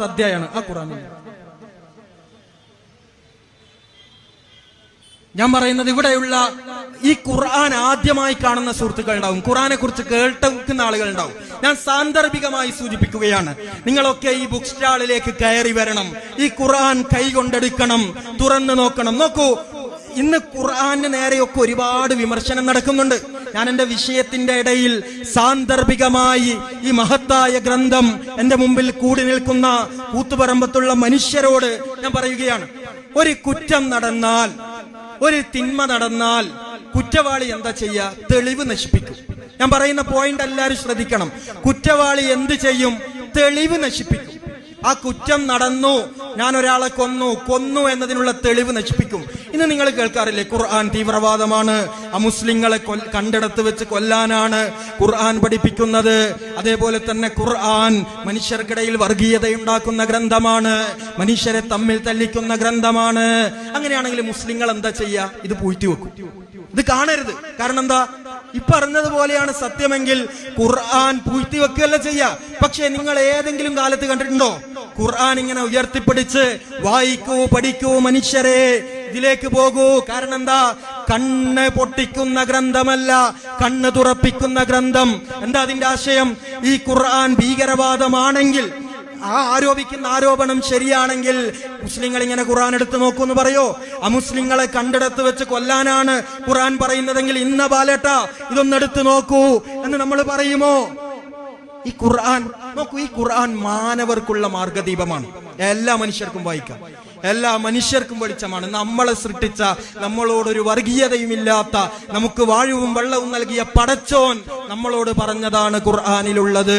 അധ്യായമാണ് ആ ഖുർആനിൽ. ഞാൻ പറയുന്നത് ഇവിടെയുള്ള ഈ ഖുർആൻ ആദ്യമായി കാണുന്ന സുഹൃത്തുക്കൾ ഉണ്ടാവും, ഖുർആനെ കുറിച്ച് കേൾക്കുന്ന ആളുകൾ ഉണ്ടാവും. ഞാൻ സാന്ദർഭികമായി സൂചിപ്പിക്കുകയാണ്. നിങ്ങളൊക്കെ ഈ ബുക്ക് സ്റ്റാളിലേക്ക് കയറി വരണം, ഈ ഖുർആൻ കൈകൊണ്ടെടുക്കണം, തുറന്നു നോക്കണം. നോക്കൂ, ഇന്ന് ഖുർആന് നേരെയൊക്കെ ഒരുപാട് വിമർശനം നടക്കുന്നുണ്ട്. ഞാൻ എന്റെ വിഷയത്തിന്റെ ഇടയിൽ സാന്ദർഭികമായി ഈ മഹത്തായ ഗ്രന്ഥം എന്റെ മുമ്പിൽ കൂടി നിൽക്കുന്ന കൂത്തുപറമ്പത്തുള്ള മനുഷ്യരോട് ഞാൻ പറയുകയാണ്. ഒരു കുറ്റം നടന്നാൽ, ഒരു തിന്മ നടന്നാൽ കുറ്റവാളി എന്താ ചെയ്യുക? തെളിവ് നശിപ്പിക്കും. ഞാൻ പറയുന്ന പോയിന്റ് എല്ലാവരും ശ്രദ്ധിക്കണം. കുറ്റവാളി എന്ത് ചെയ്യും? തെളിവ് നശിപ്പിക്കും. ആ കുറ്റം നടന്നു, ഞാൻ ഒരാളെ കൊന്നു എന്നതിനുള്ള തെളിവ് നശിപ്പിക്കും. ഇന്ന് നിങ്ങൾ കേൾക്കാറില്ലേ, ഖുർആൻ തീവ്രവാദമാണ്, അമുസ്ലിങ്ങളെ കണ്ടെടുത്ത് വെച്ച് കൊല്ലാനാണ് ഖുർആൻ പഠിപ്പിക്കുന്നത്. അതേപോലെ തന്നെ ഖുർആൻ മനുഷ്യർക്കിടയിൽ വർഗീയതയുണ്ടാക്കുന്ന ഗ്രന്ഥമാണ്, മനുഷ്യരെ തമ്മിൽ തല്ലിക്കുന്ന ഗ്രന്ഥമാണ്. അങ്ങനെയാണെങ്കിൽ മുസ്ലിങ്ങൾ എന്താ ചെയ്യുക? ഇത് പൂഴ്ത്തി വെക്കും, ഇത് കാണരുത്. കാരണം എന്താ? പറഞ്ഞതുപോലെയാണ് സത്യമെങ്കിൽ ഖുർആൻ പൂഴ്ത്തി വെക്കുകയല്ല ചെയ്യാ. പക്ഷെ നിങ്ങൾ ഏതെങ്കിലും കാലത്ത് കണ്ടിട്ടുണ്ടോ ഖുർആൻ ഇങ്ങനെ ഉയർത്തിപ്പിടിച്ച് വായിക്കൂ, പഠിക്കൂ മനുഷ്യരെ, ഇതിലേക്ക് പോകൂ? കാരണം എന്താ? കണ്ണ് പൊട്ടിക്കുന്ന ഗ്രന്ഥമല്ല, കണ്ണ് തുറപ്പിക്കുന്ന ഗ്രന്ഥം. എന്താ അതിന്റെ ആശയം? ഈ ഖുർആൻ ഭീകരവാദമാണെങ്കിൽ, ആ ആരോപിക്കുന്ന ആരോപണം ശരിയാണെങ്കിൽ മുസ്ലിങ്ങൾ ഇങ്ങനെ ഖുർആൻ എടുത്ത് നോക്കൂ എന്ന് പറയോ? അമുസ്ലിങ്ങളെ കണ്ടെടുത്ത് വെച്ച് കൊല്ലാനാണ് ഖുർആൻ പറയുന്നതെങ്കിൽ ഇന്ന ബാലേട്ട ഇതൊന്നെടുത്ത് നോക്കൂ എന്ന് നമ്മൾ പറയുമോ? ഈ ഖുർആൻ നോക്കൂ, ഈ ഖുർആൻ മാനവർക്കുള്ള മാർഗദീപമാണ്. എല്ലാ മനുഷ്യർക്കും വായിക്കാം, എല്ലാ മനുഷ്യർക്കും വെളിച്ചമാണ്. നമ്മളെ സൃഷ്ടിച്ച, നമ്മളോടൊരു വർഗീയതയുമില്ലാത്ത, നമുക്ക് വാഴുവും വെള്ളവും നൽകിയ പടച്ചോൻ നമ്മളോട് പറഞ്ഞതാണ് ഖുർആനിലുള്ളത്.